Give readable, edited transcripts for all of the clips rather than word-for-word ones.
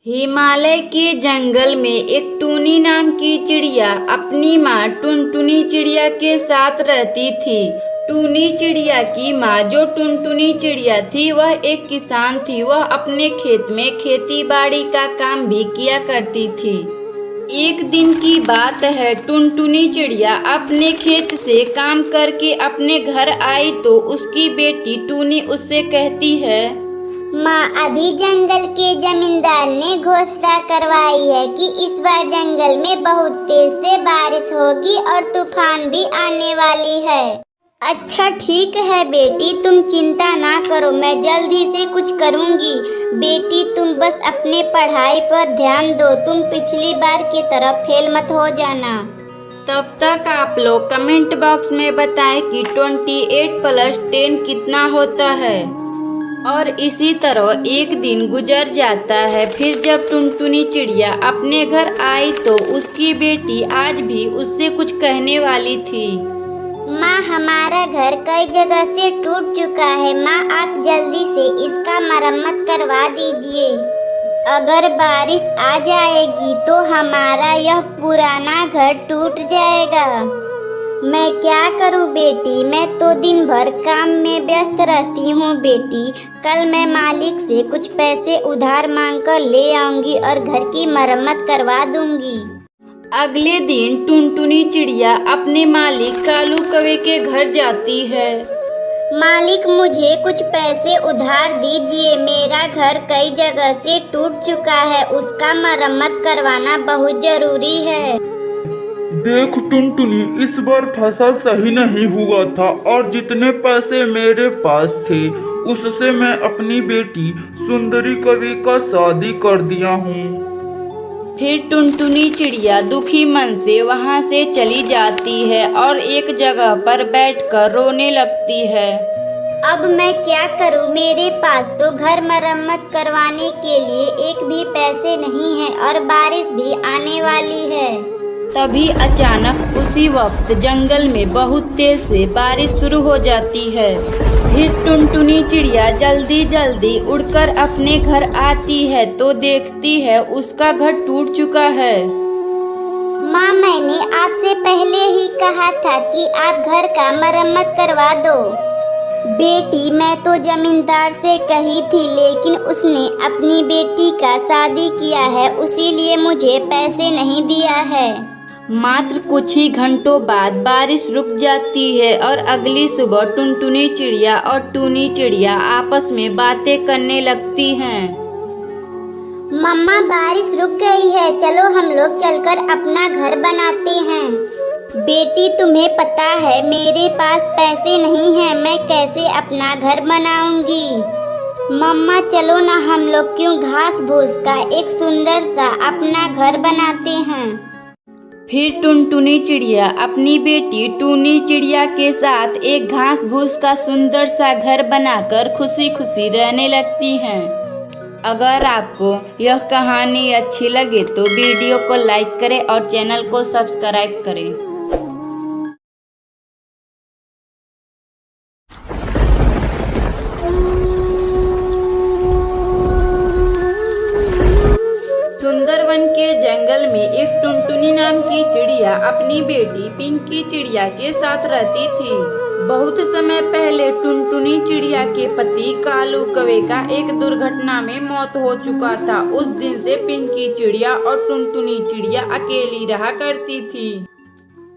हिमालय के जंगल में एक टूनी नाम की चिड़िया अपनी माँ टुनटुनी चिड़िया के साथ रहती थी। टूनी चिड़िया की माँ जो टुनटुनी चिड़िया थी वह एक किसान थी। वह अपने खेत में खेती बाड़ी का काम भी किया करती थी। एक दिन की बात है, टुनटुनी चिड़िया अपने खेत से काम करके अपने घर आई तो उसकी बेटी टूनी उससे कहती है, माँ, अभी जंगल के जमींदार ने घोषणा करवाई है कि इस बार जंगल में बहुत तेज से बारिश होगी और तूफान भी आने वाली है। अच्छा ठीक है बेटी, तुम चिंता ना करो, मैं जल्दी से कुछ करूँगी। बेटी तुम बस अपने पढ़ाई पर ध्यान दो, तुम पिछली बार की तरह फेल मत हो जाना। तब तक आप लोग कमेंट बॉक्स में बताएं कि 28 + 10 कितना होता है। और इसी तरह एक दिन गुजर जाता है। फिर जब टुनटुनी चिड़िया अपने घर आई तो उसकी बेटी आज भी उससे कुछ कहने वाली थी। माँ, हमारा घर कई जगह से टूट चुका है। माँ, आप जल्दी से इसका मरम्मत करवा दीजिए। अगर बारिश आ जाएगी तो हमारा यह पुराना घर टूट जाएगा। मैं क्या करूं बेटी, मैं तो दिन भर काम में व्यस्त रहती हूं बेटी। कल मैं मालिक से कुछ पैसे उधार मांगकर ले आऊंगी और घर की मरम्मत करवा दूंगी। अगले दिन टुनटुनी चिड़िया अपने मालिक कालू कौवे के घर जाती है। मालिक, मुझे कुछ पैसे उधार दीजिए। मेरा घर कई जगह से टूट चुका है, उसका मरम्मत करवाना बहुत जरूरी है। देख टुनटुनी, इस बार फसल सही नहीं हुआ था और जितने पैसे मेरे पास थे उससे मैं अपनी बेटी सुंदरी कवि का शादी कर दिया हूँ। फिर टुनटुनी चिड़िया दुखी मन से वहां से चली जाती है और एक जगह पर बैठकर रोने लगती है। अब मैं क्या करूं? मेरे पास तो घर मरम्मत करवाने के लिए एक भी पैसे नहीं है और बारिश भी आने वाली है। तभी अचानक उसी वक्त जंगल में बहुत तेज से बारिश शुरू हो जाती है। फिर टुनटुनी चिड़िया जल्दी जल्दी उड़कर अपने घर आती है तो देखती है उसका घर टूट चुका है। माँ, मैंने आपसे पहले ही कहा था कि आप घर का मरम्मत करवा दो। बेटी, मैं तो जमींदार से कही थी लेकिन उसने अपनी बेटी का शादी किया है, इसीलिए मुझे पैसे नहीं दिया है। मात्र कुछ ही घंटों बाद बारिश रुक जाती है और अगली सुबह टुनटुनी चिड़िया और टूनी चिड़िया आपस में बातें करने लगती हैं। मम्मा, बारिश रुक गई है, चलो हम लोग चलकर अपना घर बनाते हैं। बेटी, तुम्हें पता है मेरे पास पैसे नहीं हैं, मैं कैसे अपना घर बनाऊंगी। मम्मा चलो ना, हम लोग क्यों घास फूस का एक सुंदर सा अपना घर बनाते हैं। फिर टुनटुनी चिड़िया अपनी बेटी टूनी चिड़िया के साथ एक घास फूस का सुंदर सा घर बनाकर खुशी खुशी रहने लगती हैं। अगर आपको यह कहानी अच्छी लगे तो वीडियो को लाइक करें और चैनल को सब्सक्राइब करें। सुंदरवन के जंगल में एक टुनटुनी नाम की चिड़िया अपनी बेटी पिंकी चिड़िया के साथ रहती थी। बहुत समय पहले टुनटुनी चिड़िया के पति कालू कौवे का एक दुर्घटना में मौत हो चुका था। उस दिन से पिंकी चिड़िया और टुनटुनी चिड़िया अकेली रहा करती थी।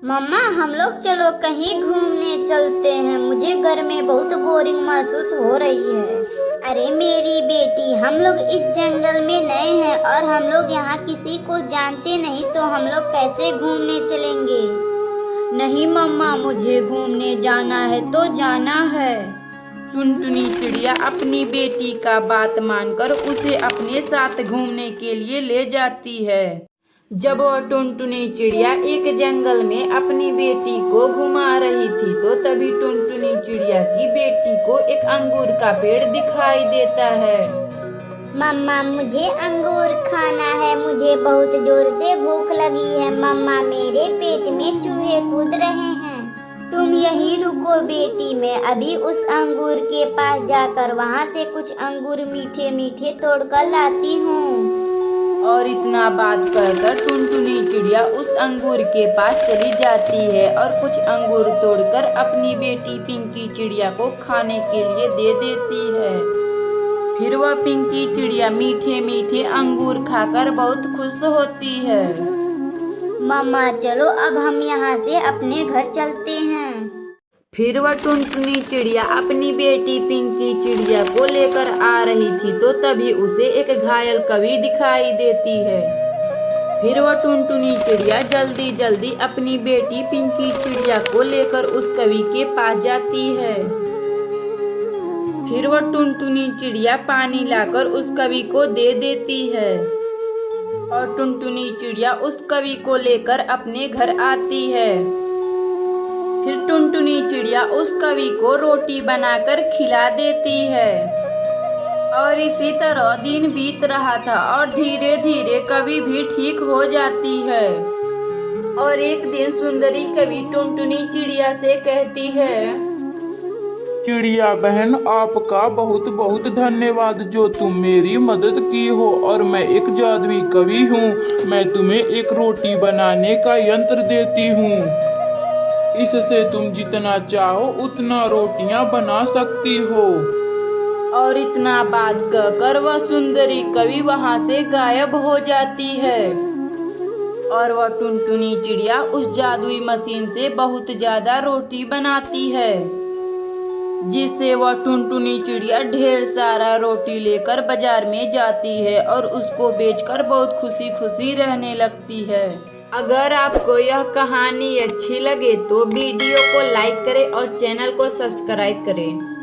मम्मा, हम लोग चलो कहीं घूमने चलते हैं, मुझे घर में बहुत बोरिंग महसूस हो रही है। अरे मेरी बेटी, हम लोग इस जंगल में नए हैं और हम लोग यहाँ किसी को जानते नहीं, तो हम लोग कैसे घूमने चलेंगे? नहीं मम्मा, मुझे घूमने जाना है तो जाना है। टुनटुनी चिड़िया अपनी बेटी का बात मानकर उसे अपने साथ घूमने के लिए ले जाती है। जब वह टुनटुनी चिड़िया एक जंगल में अपनी बेटी को घुमा रही थी तो तभी टुनटुनी चिड़िया की बेटी को एक अंगूर का पेड़ दिखाई देता है। मम्मा, मुझे अंगूर खाना है, मुझे बहुत जोर से भूख लगी है। मम्मा, मेरे पेट में चूहे कूद रहे हैं। तुम यहीं रुको बेटी, मैं अभी उस अंगूर के पास जाकर वहाँ से कुछ अंगूर मीठे मीठे तोड़कर लाती हूँ। और इतना बात कहकर टुनटुनी चिड़िया उस अंगूर के पास चली जाती है और कुछ अंगूर तोड़कर अपनी बेटी पिंकी चिड़िया को खाने के लिए दे देती है। फिर वह पिंकी चिड़िया मीठे मीठे अंगूर खाकर बहुत खुश होती है। मम्मा चलो अब हम यहाँ से अपने घर चलते हैं। फिर वह टुनटुनी चिड़िया अपनी बेटी पिंकी चिड़िया को लेकर आ रही थी तो तभी उसे एक घायल कवि दिखाई देती है। फिर वह टुनटुनी चिड़िया जल्दी जल्दी अपनी बेटी पिंकी चिड़िया को लेकर उस कवि के पास जाती है। फिर वह टुनटुनी चिड़िया पानी लाकर उस कवि को दे देती है और टुनटुनी चिड़िया उस कवि को लेकर अपने घर आती है। फिर टुनटुनी चिड़िया उस कवि को रोटी बनाकर खिला देती है और इसी तरह दिन बीत रहा था और धीरे धीरे कवि भी ठीक हो जाती है। और एक दिन सुंदरी कवि टुनटुनी चिड़िया से कहती है, चिड़िया बहन, आपका बहुत बहुत धन्यवाद जो तुम मेरी मदद की हो। और मैं एक जादुई कवि हूँ। मैं तुम्हें एक रोटी बनाने का यंत्र देती हूँ। इससे तुम जितना चाहो उतना रोटियां बना सकती हो। और इतना बात कहकर वह सुंदरी कवि वहां से गायब हो जाती है और वह टुनटुनी चिड़िया उस जादुई मशीन से बहुत ज्यादा रोटी बनाती है, जिससे वह टुनटुनी चिड़िया ढेर सारा रोटी लेकर बाजार में जाती है और उसको बेचकर बहुत खुशी खुशी रहने लगती है। अगर आपको यह कहानी अच्छी लगे तो वीडियो को लाइक करें और चैनल को सब्सक्राइब करें।